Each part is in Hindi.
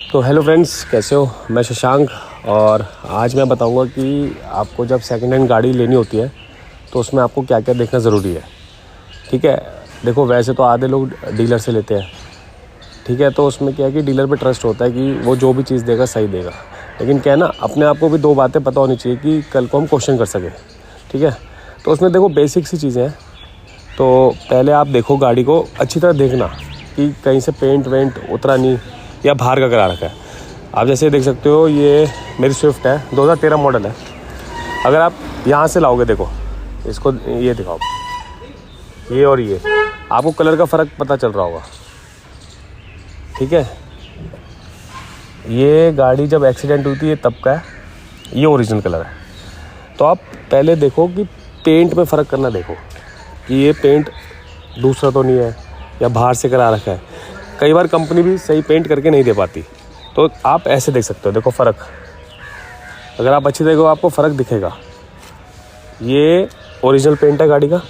तो हेलो फ्रेंड्स, कैसे हो। मैं शशांक और आज मैं बताऊंगा कि आपको जब सेकंड हैंड गाड़ी लेनी होती है तो उसमें आपको क्या क्या देखना ज़रूरी है। ठीक है, देखो वैसे तो आधे लोग डीलर से लेते हैं, ठीक है, तो उसमें क्या है कि डीलर पे ट्रस्ट होता है कि वो जो भी चीज़ देगा सही देगा। लेकिन क्या है ना, अपने आप को भी दो बातें पता होनी चाहिए कि कल को हम क्वेश्चन कर सकें। ठीक है, तो उसमें देखो बेसिक सी चीज़ें हैं। तो पहले आप देखो गाड़ी को अच्छी तरह देखना कि कहीं से पेंट वेंट उतरा नहीं या बाहर का करा रखा है। आप जैसे देख सकते हो, ये मेरी स्विफ्ट है, 2013 मॉडल है। अगर आप यहाँ से लाओगे, देखो इसको, ये दिखाओ, ये और ये, आपको कलर का फ़र्क पता चल रहा होगा। ठीक है, ये गाड़ी जब एक्सीडेंट हुई थी ये तब का है, ये ओरिजिनल कलर है। तो आप पहले देखो कि पेंट में फ़र्क करना देखो कि ये पेंट दूसरा तो नहीं है या बाहर से करा रखा है। कई बार कंपनी भी सही पेंट करके नहीं दे पाती, तो आप ऐसे देख सकते हो। देखो फ़र्क, अगर आप अच्छी देखो आपको फ़र्क दिखेगा। ये ओरिजिनल पेंट है गाड़ी का,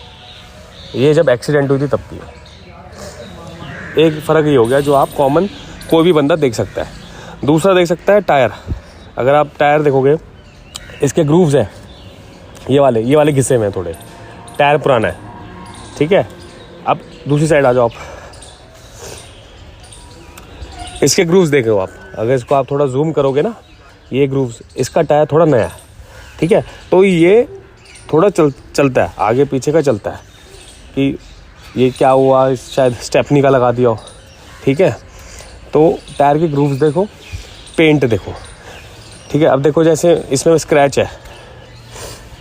ये जब एक्सीडेंट हुई थी तब की है। एक फ़र्क ये हो गया जो आप कॉमन कोई भी बंदा देख सकता है। दूसरा देख सकता है टायर। अगर आप टायर देखोगे, इसके ग्रूव्स हैं, ये वाले घिसे हुए हैं थोड़े, टायर पुराना है। ठीक है, अब दूसरी साइड आ जाओ आप, इसके ग्रूव्स देखो आप। अगर इसको आप थोड़ा जूम करोगे ना, ये ग्रूव्स, इसका टायर थोड़ा नया है। ठीक है, तो ये थोड़ा चलता है, आगे पीछे का चलता है कि ये क्या हुआ, शायद स्टेपनी का लगा दिया हो। ठीक है, तो टायर के ग्रूव्स देखो, पेंट देखो। ठीक है, अब देखो जैसे इसमें स्क्रैच है,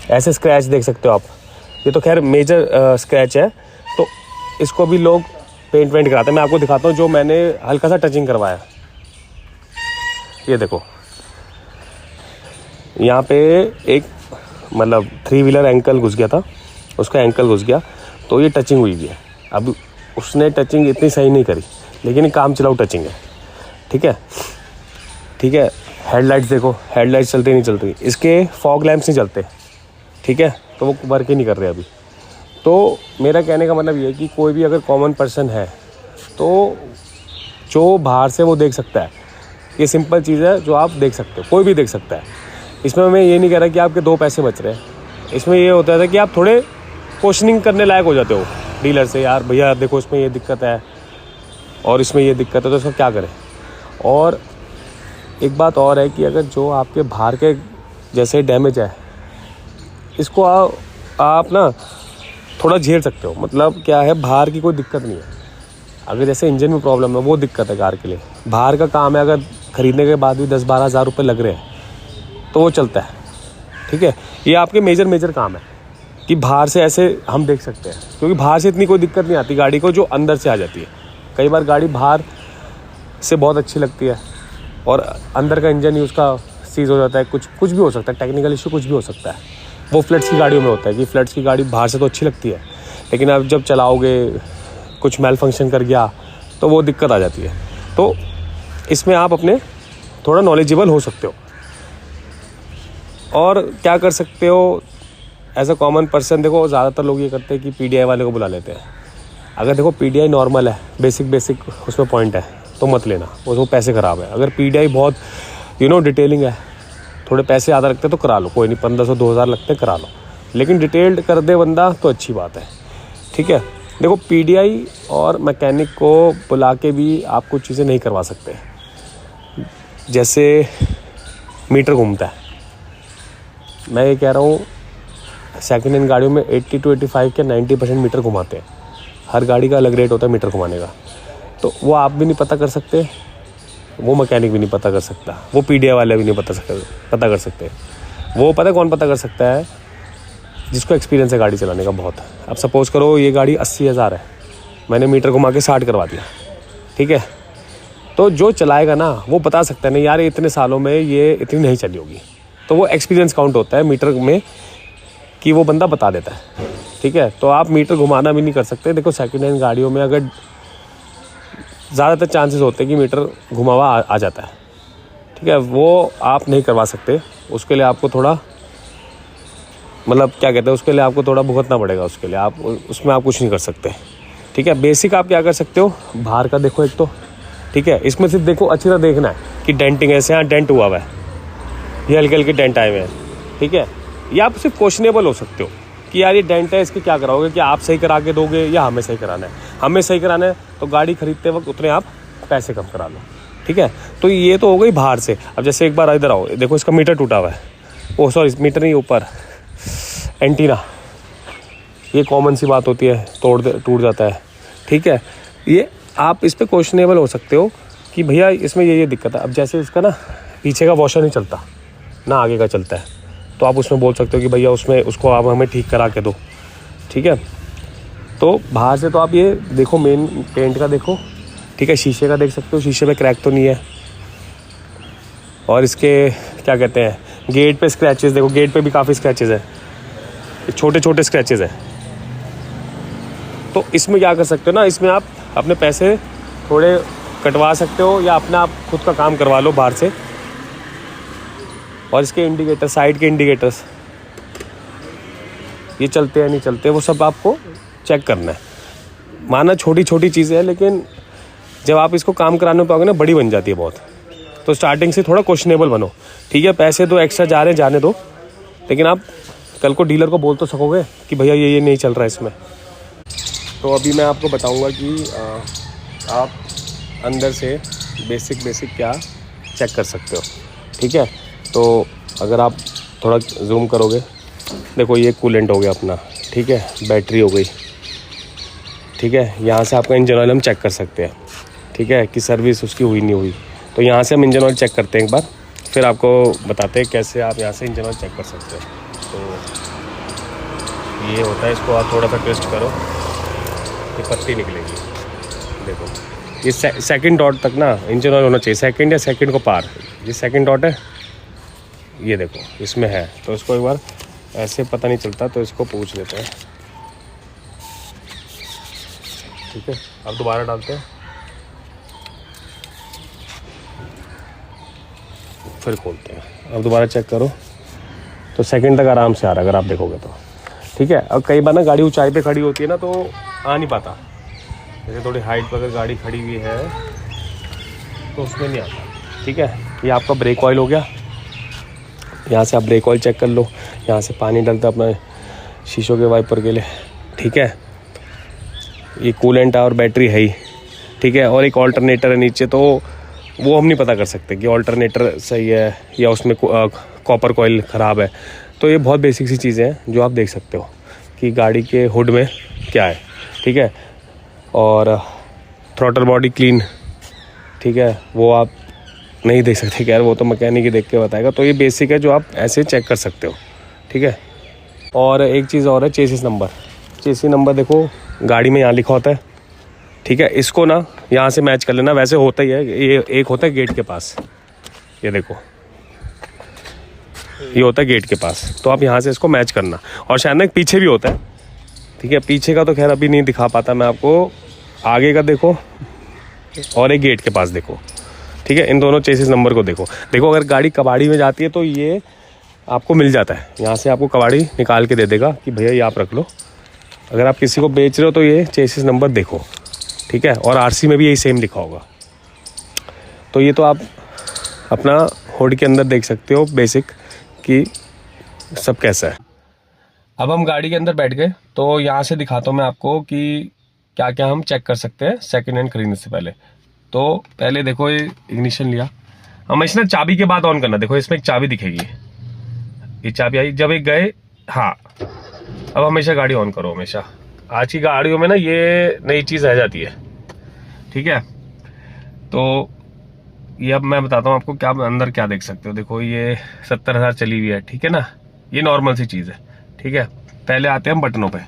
ऐसे स्क्रैच देख सकते हो आप। ये तो खैर मेजर स्क्रैच है, तो इसको भी लोग पेंट वेंट कराते हैं। मैं आपको दिखाता हूँ जो मैंने हल्का सा टचिंग करवाया। ये देखो, यहाँ पे एक मतलब 3 व्हीलर एंकल घुस गया था, उसका एंकल घुस गया, तो ये टचिंग हुई है। अब उसने टचिंग इतनी सही नहीं करी, लेकिन ये काम चलाऊ टचिंग है। ठीक है, ठीक है। हेडलाइट्स देखो, हेडलाइट्स चलती नहीं चलती, इसके फॉग लैंप्स नहीं चलते। ठीक है, तो वो वर्क ही नहीं कर रहे अभी। तो मेरा कहने का मतलब ये है कि कोई भी अगर कॉमन पर्सन है तो जो बाहर से वो देख सकता है। ये सिंपल चीज़ है जो आप देख सकते हो, कोई भी देख सकता है। इसमें मैं ये नहीं कह रहा कि आपके 2 पैसे बच रहे हैं। इसमें ये होता है कि आप थोड़े क्वेश्चनिंग करने लायक हो जाते हो डीलर से, यार भैया देखो इसमें ये दिक्कत है और इसमें ये दिक्कत है, तो इसका क्या करें। और एक बात और है कि अगर जो आपके बाहर के जैसे डैमेज है, इसको आप ना थोड़ा झेल सकते हो। मतलब क्या है, बाहर की कोई दिक्कत नहीं है। अगर जैसे इंजन में प्रॉब्लम है, वो दिक्कत है कार के लिए। बाहर का काम है, अगर ख़रीदने के बाद भी 10-12 हज़ार रुपये लग रहे हैं तो वो चलता है। ठीक है, ये आपके मेजर काम है कि बाहर से ऐसे हम देख सकते हैं, क्योंकि बाहर से इतनी कोई दिक्कत नहीं आती गाड़ी को, जो अंदर से आ जाती है। कई बार गाड़ी बाहर से बहुत अच्छी लगती है और अंदर का इंजन ही उसका सीज हो जाता है। कुछ भी हो सकता है, टेक्निकल इशू कुछ भी हो सकता है। वो फ्लड्स की गाड़ियों में होता है कि फ्लड्स की गाड़ी बाहर से तो अच्छी लगती है, लेकिन आप जब चलाओगे कुछ मेल फंक्शन कर गया तो वो दिक्कत आ जाती है। तो इसमें आप अपने थोड़ा नॉलेजेबल हो सकते हो। और क्या कर सकते हो एज अ कॉमन पर्सन, देखो ज़्यादातर लोग ये करते हैं कि PDI वाले को बुला लेते हैं। अगर देखो PDI नॉर्मल है, बेसिक उसमें पॉइंट है, तो मत लेना, वो पैसे ख़राब है। अगर PDI बहुत डिटेलिंग है, थोड़े पैसे ज़्यादा रखते तो करा लो, कोई नहीं, 1500-2000 लगते करा लो, लेकिन डिटेल्ड कर दे बंदा तो अच्छी बात है। ठीक है, देखो PDI और मैकेनिक को बुला के भी आप कुछ चीज़ें नहीं करवा सकते। जैसे मीटर घूमता है, मैं ये कह रहा हूँ, सेकेंड हैंड गाड़ियों में 80 to 85 के 90% मीटर घुमाते हैं। हर गाड़ी का अलग रेट होता है मीटर घुमाने का, तो वो आप भी नहीं पता कर सकते, वो मैकेनिक भी नहीं पता कर सकता, वो PDI वाले भी नहीं पता कर सकते। वो पता कौन पता कर सकता है, जिसको एक्सपीरियंस है गाड़ी चलाने का बहुत। अब सपोज़ करो ये गाड़ी 80,000 है, मैंने मीटर घुमा के 60 करवा दिया। ठीक है, तो जो चलाएगा ना वो बता सकता है, नहीं यार इतने सालों में ये इतनी नहीं चली होगी। तो वो एक्सपीरियंस काउंट होता है मीटर में, कि वो बंदा बता देता है। ठीक है, तो आप मीटर घुमाना भी नहीं कर सकते। देखो सेकेंड हैंड गाड़ियों में अगर ज़्यादातर चांसेस होते हैं कि मीटर घुमा हुआ आ जाता है। ठीक है, वो आप नहीं करवा सकते। उसके लिए आपको थोड़ा, मतलब क्या कहते हैं, उसके लिए आपको थोड़ा भुगतना पड़ेगा। उसके लिए उसमें आप कुछ नहीं कर सकते। ठीक है, बेसिक आप क्या कर सकते हो, बाहर का देखो एक तो, ठीक है। इसमें सिर्फ देखो अच्छी तरह देखना है कि डेंटिंग ऐसे यहाँ डेंट हुआ है, ये हल्के हल्के डेंट आए हुए हैं, ठीक है। ये आप सिर्फ क्वेश्चनेबल हो सकते हो कि यार ये डेंट है, इसके क्या कराओगे, कि आप सही करा के दोगे या हमें सही कराना है। हमें सही कराना है तो गाड़ी खरीदते वक्त उतने आप पैसे कम करा लो, ठीक है। तो ये तो हो गई बाहर से। अब जैसे एक बार इधर आओ, देखो इसका मीटर टूटा हुआ है, ओ सॉरी मीटर नहीं, ऊपर एंटीना, ये कॉमन सी बात होती है, टूट जाता है, ठीक है। ये आप इस पर क्वेश्चनेबल हो सकते हो कि भैया इसमें ये दिक्कत है। अब जैसे इसका ना पीछे का वॉशर नहीं चलता ना आगे का चलता है, तो आप उसमें बोल सकते हो कि भैया उसमें उसको आप हमें ठीक करा के दो, ठीक है। तो बाहर से तो आप ये देखो, मेन पेंट का देखो, ठीक है। शीशे का देख सकते हो, शीशे पे क्रैक तो नहीं है। और इसके क्या कहते हैं, गेट पे स्क्रैचेस देखो, गेट पे भी काफ़ी स्क्रैचेस है, छोटे छोटे स्क्रैचेस है। तो इसमें क्या कर सकते हो ना, इसमें आप अपने पैसे थोड़े कटवा सकते हो या अपना आप खुद का काम करवा लो बाहर से। और इसके इंडिकेटर, साइड के इंडिकेटर्स ये चलते हैं नहीं चलते, वो सब आपको चेक करना है। माना छोटी छोटी चीज़ें हैं, लेकिन जब आप इसको काम कराने पाओगे ना, बड़ी बन जाती है बहुत। तो स्टार्टिंग से थोड़ा क्वेश्चनेबल बनो, ठीक है। पैसे तो एक्स्ट्रा जा रहे हैं, जाने दो, लेकिन आप कल को डीलर को बोल तो सकोगे कि भैया ये नहीं चल रहा है इसमें। तो अभी मैं आपको बताऊंगा कि आप अंदर से बेसिक क्या चेक कर सकते हो, ठीक है। तो अगर आप थोड़ा जूम करोगे, देखो ये कूलेंट हो गया अपना, ठीक है, बैटरी हो गई, ठीक है। यहाँ से आपका इंजन ऑयल हम चेक कर सकते हैं, ठीक है, कि सर्विस उसकी हुई नहीं हुई। तो यहाँ से हम इंजन ऑयल चेक करते हैं एक बार, फिर आपको बताते हैं कैसे आप यहाँ से इंजन ऑयल चेक कर सकते हैं। तो ये होता है, इसको आप थोड़ा सा ट्विस्ट करो, ये पत्ती निकलेगी, देखो ये सेकंड डॉट तक ना इंजन ऑयल होना चाहिए, सेकंड या सेकंड को पार। ये सेकंड डॉट है, ये देखो इसमें है। तो इसको एक बार ऐसे पता नहीं चलता, तो इसको पूछ लेते हैं, ठीक है। अब दोबारा डालते हैं, फिर खोलते हैं। अब दोबारा चेक करो, तो सेकंड तक आराम से आ रहा है अगर आप देखोगे तो, ठीक है। अब कई बार ना गाड़ी ऊंचाई पे खड़ी होती है ना, तो आ नहीं पाता। जैसे थोड़ी हाइट पर अगर गाड़ी खड़ी हुई है तो उसमें नहीं आता, ठीक है। ये आपका ब्रेक ऑयल हो गया, यहाँ से आप ब्रेक ऑयल चेक कर लो। यहाँ से पानी डलता अपना शीशों के वाइपर के लिए, ठीक है। ये कूलेंट और बैटरी है ही, ठीक है। और एक ऑल्टरनेटर है नीचे, तो वो हम नहीं पता कर सकते कि ऑल्टरनेटर सही है या उसमें कॉपर कॉइल ख़राब है। तो ये बहुत बेसिक सी चीज़ें हैं जो आप देख सकते हो कि गाड़ी के हुड में क्या है, ठीक है। और थ्रॉटल बॉडी क्लीन, ठीक है, वो आप नहीं देख सकते कि यार वो तो मैकेनिक ही देख के बताएगा। तो ये बेसिक है जो आप ऐसे चेक कर सकते हो, ठीक है। और एक चीज़ और है, चेसिस नंबर। चेसिस नंबर देखो गाड़ी में यहाँ लिखा होता है, ठीक है। इसको ना यहाँ से मैच कर लेना, वैसे होता ही है। ये एक होता है गेट के पास, ये देखो ये होता है गेट के पास, तो आप यहाँ से इसको मैच करना। और शायद ना एक पीछे भी होता है, ठीक है। पीछे का तो खैर अभी नहीं दिखा पाता मैं आपको, आगे का देखो और एक गेट के पास देखो, ठीक है। इन दोनों चेसिस नंबर को देखो। देखो अगर गाड़ी कबाड़ी में जाती है तो ये आपको मिल जाता है, यहाँ से आपको कबाड़ी निकाल के दे देगा कि भैया ये आप रख लो। अगर आप किसी को बेच रहे हो तो ये चेसिस नंबर देखो, ठीक है। और आरसी में भी यही सेम लिखा होगा। तो ये तो आप अपना हुड के अंदर देख सकते हो बेसिक कि सब कैसा है। अब हम गाड़ी के अंदर बैठ गए, तो यहाँ से दिखाता हूँ मैं आपको कि क्या क्या हम चेक कर सकते हैं सेकंड हैंड खरीदने से पहले। तो पहले देखो ये इग्निशन लिया, हमेशा ना चाबी के बाद ऑन करना। देखो इसमें एक चाबी दिखेगी, ये चाबी आई जब एक गए, हाँ। अब हमेशा गाड़ी ऑन करो हमेशा। आज की गाड़ियों में ना ये नई चीज़ आ जाती है, ठीक है। तो ये अब मैं बताता हूँ आपको क्या अंदर क्या देख सकते हो। देखो ये 70,000 चली हुई है, ठीक है ना, ये नॉर्मल सी चीज़ है, ठीक है। पहले आते हैं हम बटनों पे,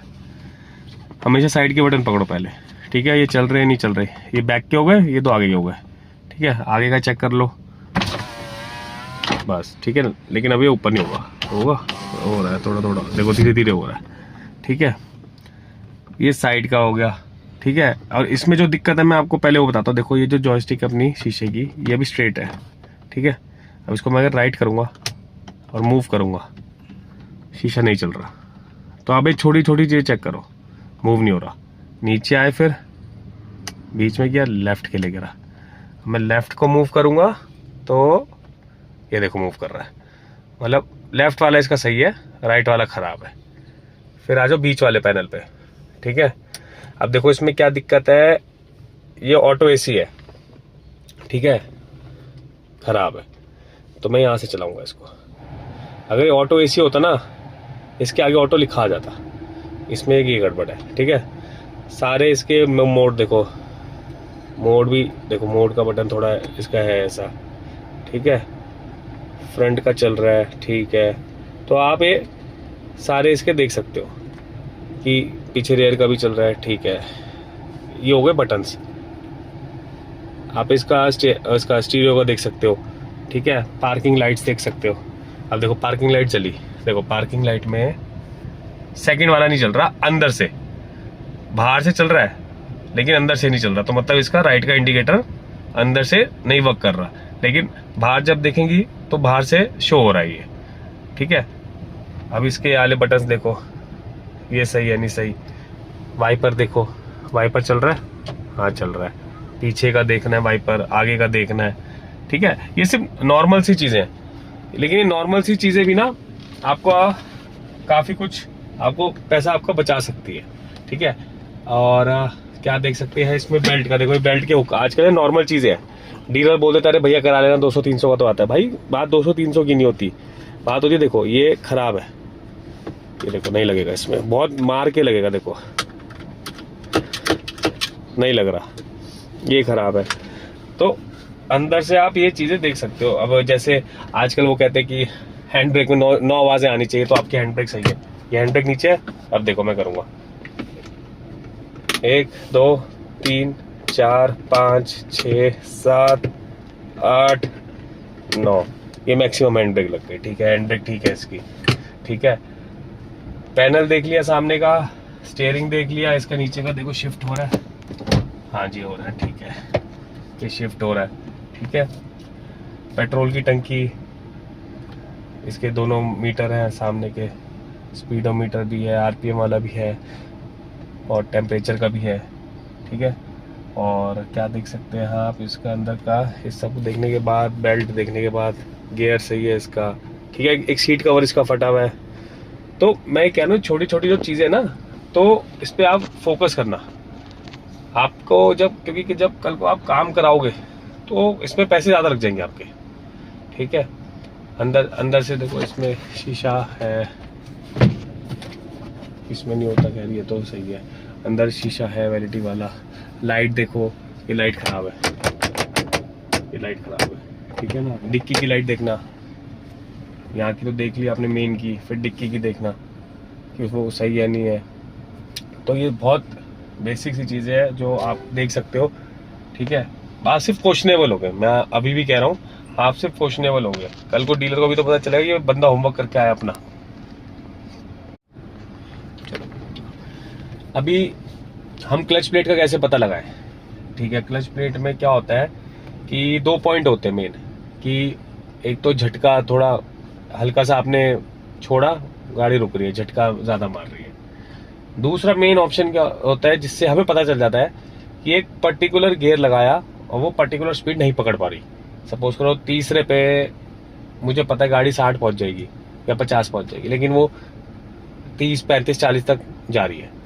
हमेशा साइड के बटन पकड़ो पहले, ठीक है। ये चल रहे नहीं चल रहे, ये बैक के हो गए, ये दो आगे के हो गए, ठीक है। आगे का चेक कर लो बस, ठीक है। लेकिन अभी ऊपर नहीं होगा, होगा हो रहा है थोड़ा थोड़ा, देखो धीरे धीरे हो रहा है, ठीक है। ये साइड का हो गया, ठीक है। और इसमें जो दिक्कत है मैं आपको पहले वो बताता हूँ। देखो ये जो जॉयस्टिक अपनी शीशे की, ये भी स्ट्रेट है, ठीक है। अब इसको मैं अगर राइट करूँगा और मूव करूँगा, शीशा नहीं चल रहा। तो अब ये छोटी छोटी चीज़ चेक करो, मूव नहीं हो रहा। नीचे आए, फिर बीच में किया, लेफ्ट के ले गिरा। मैं लेफ़्ट को मूव करूँगा तो ये देखो मूव कर रहा है, मतलब लेफ़्ट वाला इसका सही है, राइट वाला ख़राब है। फिर आ जाओ बीच वाले पैनल पे, ठीक है। अब देखो इसमें क्या दिक्कत है, ये ऑटो एसी है, ठीक है, ख़राब है। तो मैं यहाँ से चलाऊँगा इसको। अगर ये ऑटो एसी होता ना, इसके आगे ऑटो लिखा आ जाता, इसमें एक ये गड़बड़ है, ठीक है। सारे इसके मोड देखो, मोड भी देखो, मोड का बटन थोड़ा इसका है ऐसा, ठीक है। फ्रंट का चल रहा है, ठीक है। तो आप ये सारे इसके देख सकते हो कि पीछे रेयर का भी चल रहा है, ठीक है। ये हो गए बटन्स। आप इसका स्टीरियो का देख सकते हो, ठीक है। पार्किंग लाइट्स देख सकते हो। अब देखो पार्किंग लाइट चली, देखो पार्किंग लाइट में सेकंड वाला नहीं चल रहा, अंदर से, बाहर से चल रहा है लेकिन अंदर से नहीं चल रहा। तो मतलब इसका राइट का इंडिकेटर अंदर से नहीं वर्क कर रहा, लेकिन बाहर जब देखेंगी तो बाहर से शो हो रहा है ये, ठीक है। अब इसके आले बटन्स देखो, ये सही है नहीं सही। वाइपर देखो, वाइपर चल रहा है, हाँ चल रहा है। पीछे का देखना है वाइपर, आगे का देखना है, ठीक है। ये सिर्फ नॉर्मल सी चीज़ें हैं, लेकिन ये नॉर्मल सी चीज़ें भी ना आपको काफ़ी कुछ, आपको पैसा आपका बचा सकती है, ठीक है। और क्या देख सकते हैं इसमें, बेल्ट का देखो, बेल्ट के हुक आजकल नॉर्मल चीज़ें हैं। डीलर बोल देता है भैया करा लेना, 200-300 का तो आता है। भाई बात 200-300 की नहीं होती, बात होती है देखो ये खराब है, ये देखो नहीं लगेगा, इसमें बहुत मार के लगेगा, देखो नहीं लग रहा, ये खराब है। तो अंदर से आप ये चीज़ें देख सकते हो। अब जैसे आजकल वो कहते हैं कि हैंड ब्रेक में 9 आवाज़ें आनी चाहिए, तो आपकी हैंड ब्रेक सही है, ये हैंड ब्रेक नीचे है। अब देखो मैं करूँगा 1 2 3 4 5 6 7 8 9, ये मैक्सिमम हैंड ब्रेक लग गई, ठीक है। हैंड ब्रेक ठीक है इसकी, ठीक है। पैनल देख लिया सामने का, स्टीयरिंग देख लिया, इसका नीचे का देखो शिफ्ट हो रहा है, हाँ जी हो रहा है, ठीक है। ये शिफ्ट हो रहा है, ठीक है। पेट्रोल की टंकी, इसके दोनों मीटर हैं सामने के, स्पीडोमीटर भी है, आरपीएम वाला भी है और टेम्परेचर का भी है, ठीक है। और क्या देख सकते हैं आप इसका अंदर का, इस सब देखने के बाद, बेल्ट देखने के बाद, गियर सही है इसका, ठीक है। एक सीट कवर इसका फटा हुआ है। तो मैं कह रहा हूँ छोटी छोटी जो चीज़ें ना, तो इस पर आप फोकस करना आपको, जब क्योंकि जब कल को आप काम कराओगे तो इसमें पैसे ज़्यादा लग जाएंगे आपके, ठीक है। अंदर से देखो, इसमें शीशा है, इसमें नहीं होता, खैर ये तो सही है। अंदर शीशा है वैलिटी वाला। लाइट देखो, ये लाइट ख़राब है, ये लाइट ख़राब है, ठीक है ना। डिक्की की लाइट देखना, यहाँ की तो देख ली आपने मेन की, फिर डिक्की की देखना कि वो सही है नहीं है। तो ये बहुत बेसिक सी चीज़ें हैं जो आप देख सकते हो, ठीक है। बात सिर्फ क्वेश्चनेबल हो गए, मैं अभी भी कह रहा हूँ, आप सिर्फ क्वेश्चनेबल हो गए, कल को डीलर को भी तो पता चलेगा कि ये बंदा होमवर्क करके आया अपना। अभी हम क्लच प्लेट का कैसे पता लगाएं, ठीक है। क्लच प्लेट में क्या होता है कि 2 पॉइंट होते हैं मेन, कि एक तो झटका, थोड़ा हल्का सा आपने छोड़ा, गाड़ी रुक रही है, झटका ज़्यादा मार रही है। दूसरा मेन ऑप्शन क्या होता है जिससे हमें पता चल जाता है कि एक पर्टिकुलर गियर लगाया और वो पर्टिकुलर स्पीड नहीं पकड़ पा रही। सपोज करो तीसरे पे मुझे पता है गाड़ी 60 पहुंच जाएगी या 50 पहुंच जाएगी, लेकिन वो 30 35 40 तक जा रही है।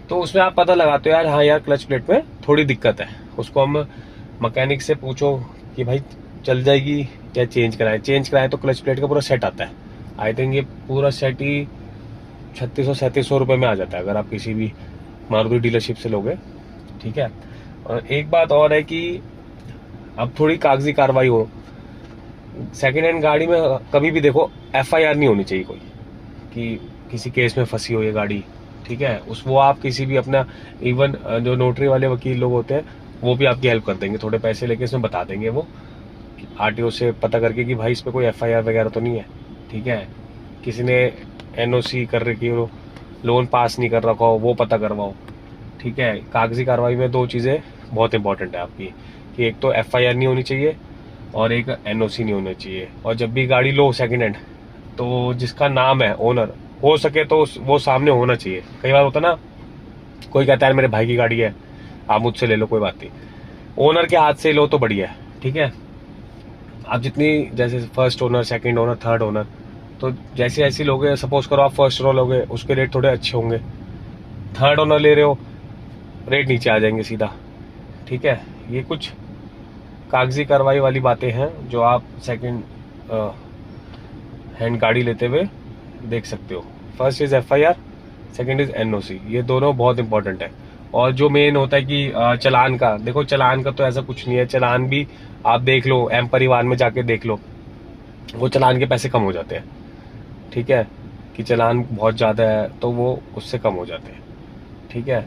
तो उसमें आप पता लगाते हो यार, हाँ यार क्लच प्लेट में थोड़ी दिक्कत है। उसको हम मैकेनिक से पूछो कि भाई चल जाएगी या चेंज कराएं तो क्लच प्लेट का पूरा सेट आता है। आई थिंक ये पूरा सेट ही 3600-3700 रुपये में आ जाता है अगर आप किसी भी मारुति डीलरशिप से लोगे, ठीक है। और एक बात और है कि अब थोड़ी कागजी कार्रवाई हो, सेकेंड हैंड गाड़ी में कभी भी देखो FIR नहीं होनी चाहिए कोई, कि किसी केस में फंसी हो ये गाड़ी, ठीक है। वो आप किसी भी अपना, इवन जो नोटरी वाले वकील लोग होते हैं वो भी आपकी हेल्प कर देंगे, थोड़े पैसे लेके इसमें बता देंगे वो RTO से पता करके कि भाई इस पर कोई FIR वगैरह तो नहीं है, ठीक है। किसी ने NOC कर रखी हो, लोन पास नहीं कर रखा हो, वो पता करवाओ, ठीक है। कागजी कार्रवाई में 2 चीज़ें बहुत इंपॉर्टेंट है आपकी, कि एक तो FIR नहीं होनी चाहिए और एक NOC नहीं होना चाहिए। और जब भी गाड़ी लो सेकेंड हैंड, तो जिसका नाम है ओनर, हो सके तो वो सामने होना चाहिए। कई बार होता ना, कोई कहता है मेरे भाई की गाड़ी है, आप मुझसे ले लो, कोई बात नहीं, ओनर के हाथ से लो तो बढ़िया है, ठीक है। आप जितनी, जैसे first owner, second owner, third owner, तो जैसे ऐसे लोगे, सपोज करो आप फर्स्ट ओनर लोगे, उसके रेट थोड़े अच्छे होंगे। थर्ड ओनर ले रहे हो, रेट नीचे आ जाएंगे सीधा, ठीक है। ये कुछ कागजी कार्रवाई वाली बातें हैं जो आप सेकंड हैंड गाड़ी लेते हुए देख सकते हो। First is FIR, second is NOC, ये दोनों बहुत इंपॉर्टेंट है। और जो मेन होता है कि चालान का, देखो चालान का तो ऐसा कुछ नहीं है, चालान भी आप देख लो, एम परिवहन में जाके देख लो, वो चालान के पैसे कम हो जाते हैं, ठीक है। कि चालान बहुत ज़्यादा है तो वो उससे कम हो जाते हैं, ठीक है।